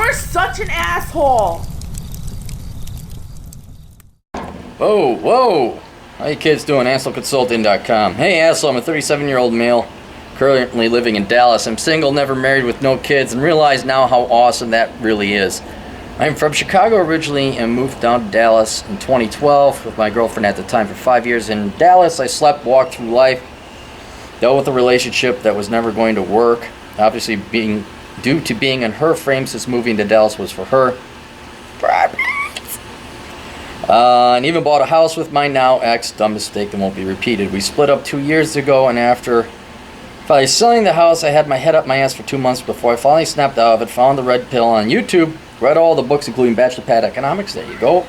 You're such an asshole. Whoa, whoa. How you kids doing? AsselConsulting.com. Hey, Assel, I'm a 37-year-old male, currently living in Dallas. I'm single, never married, with no kids, and realize now how awesome that really is. I'm from Chicago originally and moved down to Dallas in 2012 with my girlfriend at the time for 5 years. In Dallas, I slept, walked through life, dealt with a relationship that was never going to work. Obviously, due to being in her frame, since moving to Dallas was for her. And even bought a house with my now ex. Dumb mistake that won't be repeated. We split up 2 years ago, and after finally selling the house, I had my head up my ass for 2 months before I finally snapped out of it, found the red pill on YouTube, read all the books including Bachelor Pad Economics, there you go,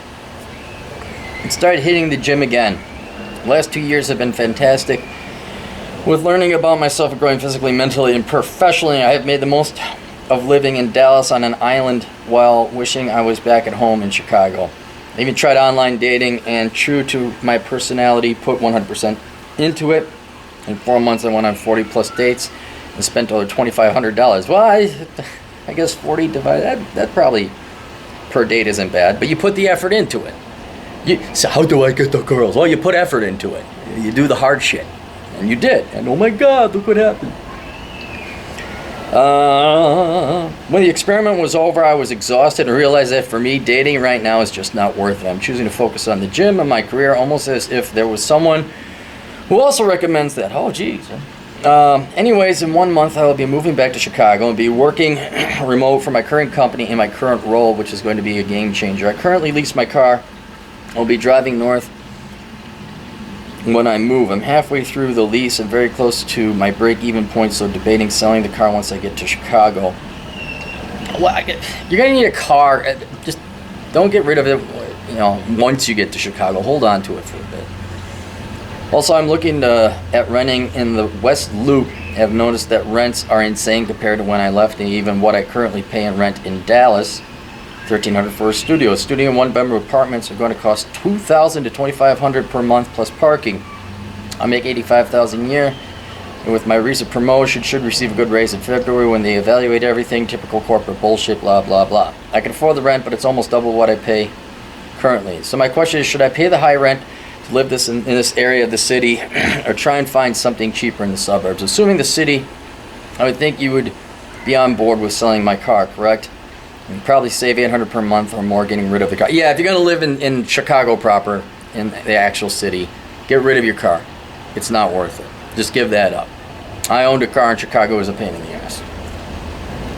and started hitting the gym again. The last 2 years have been fantastic. With learning about myself and growing physically, mentally, and professionally, I have made the most of living in Dallas on an island while wishing I was back at home in Chicago. I even tried online dating, and true to my personality, put 100% into it. In 4 months, I went on 40 plus dates and spent over $2,500. Well, I guess 40 divided, that probably per date isn't bad, but you put the effort into it. So how do I get the girls? Well, you put effort into it. You do the hard shit. And you did. And oh my God, look what happened. When the experiment was over, I was exhausted and realized that for me, dating right now is just not worth it. I'm choosing to focus on the gym and my career, almost as if there was someone who also recommends that. Oh, geez. Anyways, in 1 month, I will be moving back to Chicago and be working remote for my current company in my current role, which is going to be a game changer. I currently lease my car. I'll be driving north when I move. I'm halfway through the lease and very close to my break-even point, so debating selling the car once I get to Chicago. Well, you're going to need a car. Just don't get rid of it, once you get to Chicago. Hold on to it for a bit. Also, I'm looking at renting in the West Loop. I've noticed that rents are insane compared to when I left, and even what I currently pay in rent in Dallas. $1,300 for a studio. A studio and one-bedroom apartments are going to cost $2,000 to $2,500 per month plus parking. I make $85,000 a year, and with my recent promotion, should receive a good raise in February when they evaluate everything. Typical corporate bullshit, blah blah blah. I can afford the rent, but it's almost double what I pay currently. So my question is, should I pay the high rent to live in this area of the city, or try and find something cheaper in the suburbs? Assuming the city, I would think you would be on board with selling my car, correct? You probably save $800 per month or more getting rid of the car. Yeah, if you're going to live in Chicago proper, in the actual city, get rid of your car. It's not worth it. Just give that up. I owned a car in Chicago. It was a pain in the ass.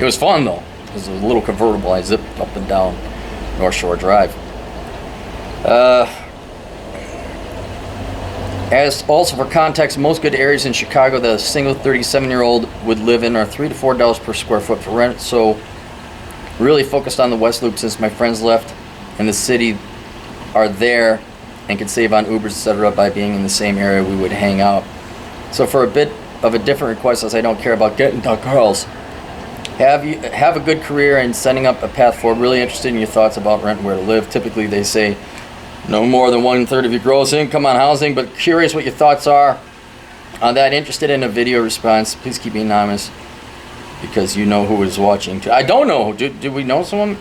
It was fun, though. It was a little convertible. I zipped up and down North Shore Drive. As also for context, most good areas in Chicago that a single 37-year-old would live in are $3 to $4 per square foot for rent, so really focused on the West Loop since my friends left and the city are there and can save on Ubers, etc. by being in the same area we would hang out. So for a bit of a different request, as I don't care about getting the girls, have a good career and setting up a path forward. Really interested in your thoughts about rent and where to live. Typically they say no more than 1/3 of your gross income on housing, but curious what your thoughts are on that. Interested in a video response. Please keep me anonymous, because you know who is watching. I don't know. Do we know someone?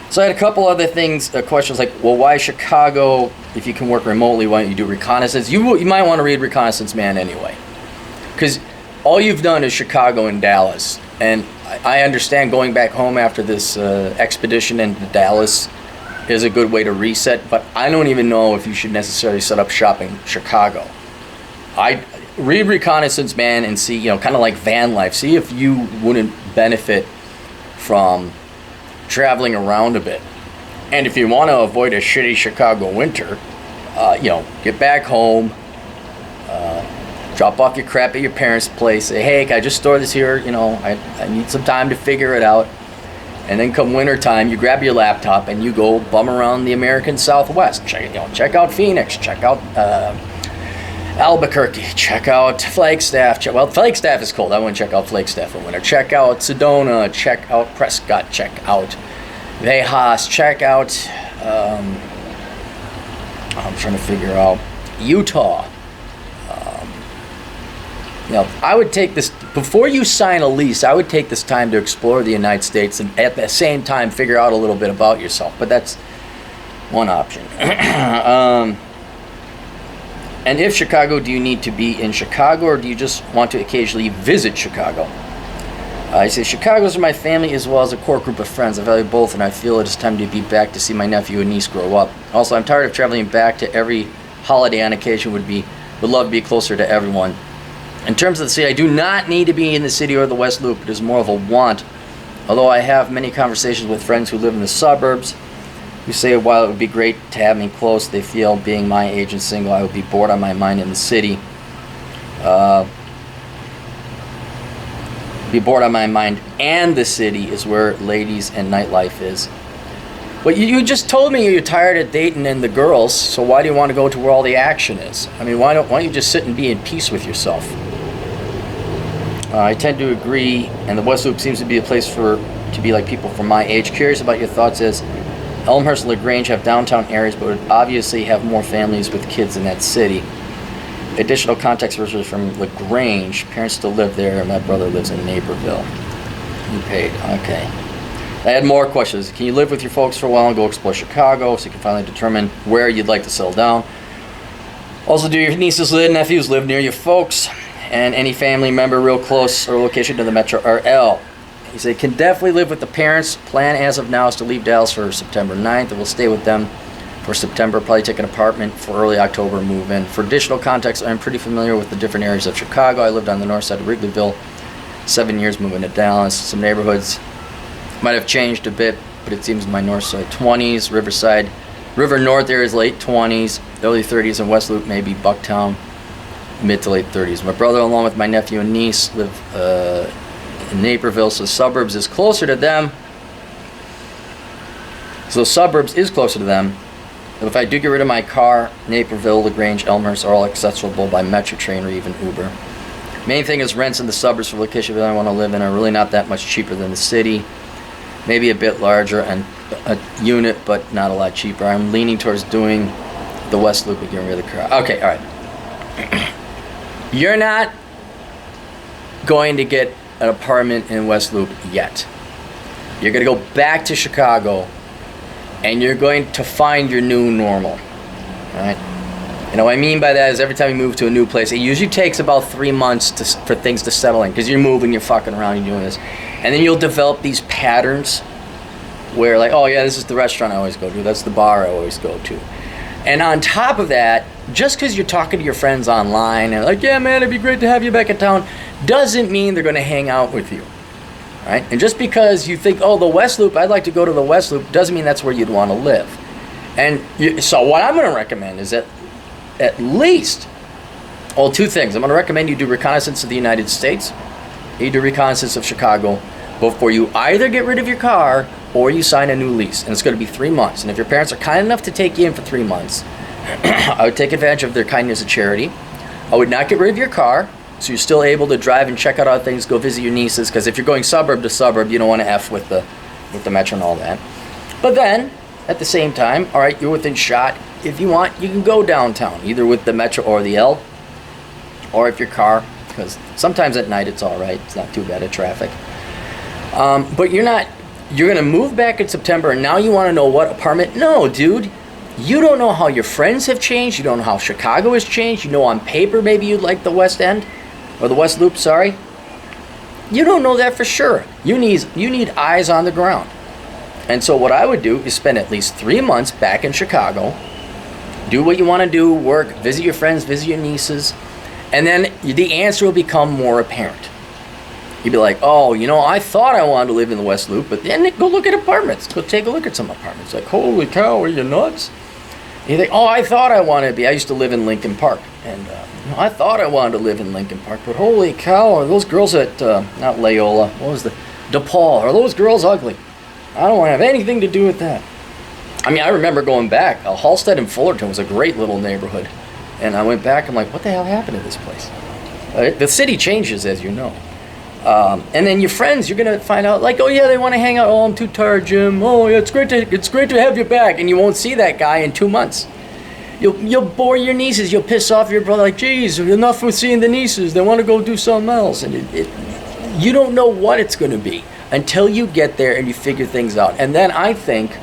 So I had a couple other things, questions like, well, why Chicago? If you can work remotely, why don't you do reconnaissance? You might want to read Reconnaissance Man anyway, because all you've done is Chicago and Dallas. And I understand going back home after this expedition into Dallas is a good way to reset, but I don't even know if you should necessarily set up shop in Chicago. I read Reconnaissance Man and see, kind of like van life. See if you wouldn't benefit from traveling around a bit. And if you want to avoid a shitty Chicago winter, get back home, drop off your crap at your parents' place, say, hey, can I just store this here? I need some time to figure it out. And then come winter time, you grab your laptop and you go bum around the American Southwest. Check out Phoenix, check out Albuquerque, check out Flagstaff. Flagstaff is cold. I wouldn't check out Flagstaff in winter. Check out Sedona, check out Prescott, check out Vejas, check out, I'm trying to figure out, Utah. I would take this before you sign a lease, I would take this time to explore the United States and at the same time figure out a little bit about yourself. But that's one option. And if Chicago, do you need to be in Chicago, or do you just want to occasionally visit Chicago? I say Chicago's where my family as well as a core group of friends. I value both, and I feel it is time to be back to see my nephew and niece grow up. Also, I'm tired of traveling back to every holiday on occasion. Would love to be closer to everyone. In terms of the city, I do not need to be in the city or the West Loop. It is more of a want. Although I have many conversations with friends who live in the suburbs, who say while it would be great to have me close, they feel being my age and single, I would be bored on my mind in the city. Be bored on my mind, and the city is where ladies and nightlife is. But you just told me you're tired of dating and the girls, so why do you want to go to where all the action is? I mean, why don't you just sit and be in peace with yourself? I tend to agree, and the West Loop seems to be a place to be like people from my age. Curious about your thoughts as Elmhurst and LaGrange have downtown areas, but would obviously have more families with kids in that city. Additional context versus from LaGrange. Parents still live there, and my brother lives in Naperville. You paid. Okay. I had more questions. Can you live with your folks for a while and go explore Chicago so you can finally determine where you'd like to settle down? Also, do your nieces and nephews live near your folks? And any family member real close or location to the Metro RL? He said, can definitely live with the parents. Plan as of now is to leave Dallas for September 9th, and we'll stay with them for September, probably take an apartment for early October move in. For additional context, I'm pretty familiar with the different areas of Chicago. I lived on the north side of Wrigleyville, 7 years moving to Dallas. Some neighborhoods might have changed a bit, but it seems my north side 20s, River North area is late 20s, early 30s, and West Loop maybe Bucktown, mid to late 30s. My brother, along with my nephew and niece, live in Naperville, so suburbs is closer to them. But if I do get rid of my car, Naperville, LaGrange, Elmhurst are all accessible by Metro train or even Uber. Main thing is rents in the suburbs for location that I want to live in are really not that much cheaper than the city. Maybe a bit larger and a unit, but not a lot cheaper. I'm leaning towards doing the West Loop and getting rid of the car. Okay, all right. You're not going to get an apartment in West Loop yet. You're going to go back to Chicago, and you're going to find your new normal. All right? And what I mean by that is every time you move to a new place, it usually takes about 3 months for things to settle in, because you're moving, you're fucking around, you're doing this. And then you'll develop these patterns where, like, oh yeah, this is the restaurant I always go to, that's the bar I always go to. And on top of that, just because you're talking to your friends online and like, yeah man, it'd be great to have you back in town, doesn't mean they're going to hang out with you. Right? And just because you think, oh, the West Loop, I'd like to go to the West Loop, doesn't mean that's where you'd want to live. And so what I'm going to recommend is that at least, well, two things. I'm going to recommend you do reconnaissance of the United States, you do reconnaissance of Chicago, before you either get rid of your car or you sign a new lease. And it's going to be 3 months. And if your parents are kind enough to take you in for 3 months, I would take advantage of their kindness of charity. I would not get rid of your car, so you're still able to drive and check out other things, go visit your nieces, because if you're going suburb to suburb, you don't want to F with the metro and all that. But then, at the same time, all right, you're within shot. If you want, you can go downtown, either with the metro or the L, or if your car, because sometimes at night it's all right. It's not too bad at traffic. But you're going to move back in September, and now you want to know what apartment? No, dude. You don't know how your friends have changed. You don't know how Chicago has changed. You know on paper maybe you'd like the West End, or the West Loop, sorry. You don't know that for sure. You need eyes on the ground. And so what I would do is spend at least 3 months back in Chicago, do what you want to do, work, visit your friends, visit your nieces, and then the answer will become more apparent. You'd be like, oh, I thought I wanted to live in the West Loop, but then go look at apartments. Go take a look at some apartments. Like, holy cow, are you nuts? And you think, oh, I thought I wanted to be. I used to live in Lincoln Park, and I thought I wanted to live in Lincoln Park, but holy cow, are those girls at, not Loyola, what was the, DePaul, are those girls ugly? I don't want to have anything to do with that. I mean, I remember going back. Halstead and Fullerton was a great little neighborhood. And I went back, I'm like, what the hell happened to this place? The city changes, as you know. And then your friends, you're going to find out, like, oh yeah, they want to hang out. Oh, I'm too tired, Jim. Oh, yeah, it's great to have you back. And you won't see that guy in 2 months. You'll bore your nieces. You'll piss off your brother. Like, geez, enough with seeing the nieces. They want to go do something else. And you don't know what it's going to be until you get there and you figure things out. And then I think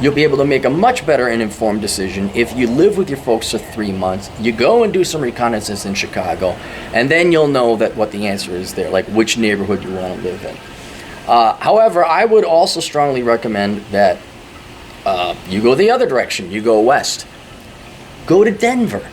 you'll be able to make a much better and informed decision if you live with your folks for 3 months. You go and do some reconnaissance in Chicago, and then you'll know that what the answer is there, like which neighborhood you want to live in. However, I would also strongly recommend that you go the other direction. You go west. Go to Denver.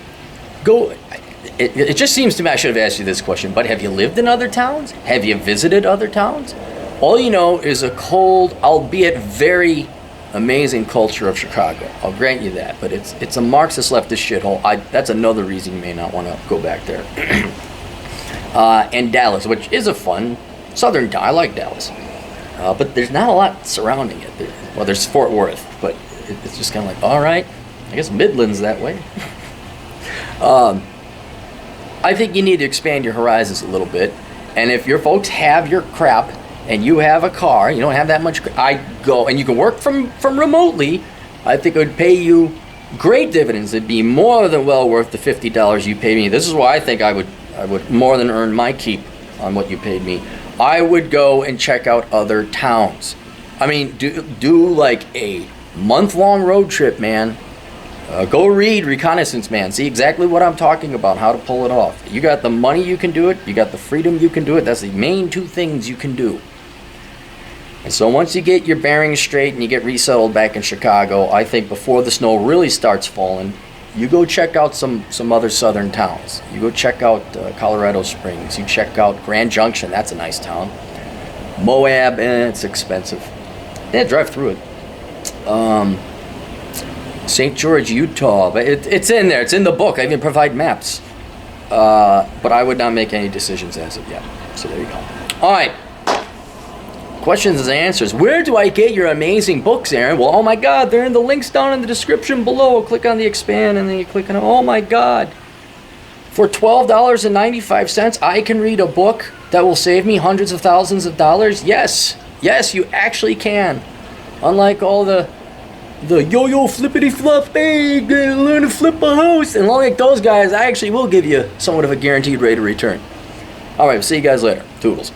It just seems to me I should have asked you this question, but have you lived in other towns? Have you visited other towns? All you know is a cold, albeit very amazing culture of Chicago. I'll grant you that, but it's a Marxist leftist shithole. That's another reason you may not want to go back there. And Dallas, which is a fun southern town. I like Dallas. But there's not a lot surrounding it. Well, there's Fort Worth, but it's just kind of like, all right, I guess Midland's that way. I think you need to expand your horizons a little bit. And if your folks have your crap and you have a car, you don't have that much, I go, and you can work from remotely, I think it would pay you great dividends. It'd be more than well worth the $50 you paid me. This is why I think I would more than earn my keep on what you paid me. I would go and check out other towns. I mean, do like a month-long road trip, man. Go read Reconnaissance Man. See exactly what I'm talking about, how to pull it off. You got the money, you can do it. You got the freedom, you can do it. That's the main two things you can do. And so once you get your bearings straight and you get resettled back in Chicago, I think before the snow really starts falling, you go check out some other southern towns. You go check out Colorado Springs. You check out Grand Junction. That's a nice town. Moab, it's expensive. Yeah, drive through it. St. George, Utah. But it's in there. It's in the book. I even provide maps. But I would not make any decisions as of yet. So there you go. All right. Questions and answers. Where do I get your amazing books, Aaron? Well, oh my God, they're in the links down in the description below. Click on the expand and then you click on, oh my God. For $12.95, I can read a book that will save me hundreds of thousands of dollars? Yes. Yes, you actually can. Unlike all the yo-yo flippity flop, hey, learn to flip a house. And like those guys, I actually will give you somewhat of a guaranteed rate of return. All right, see you guys later. Toodles.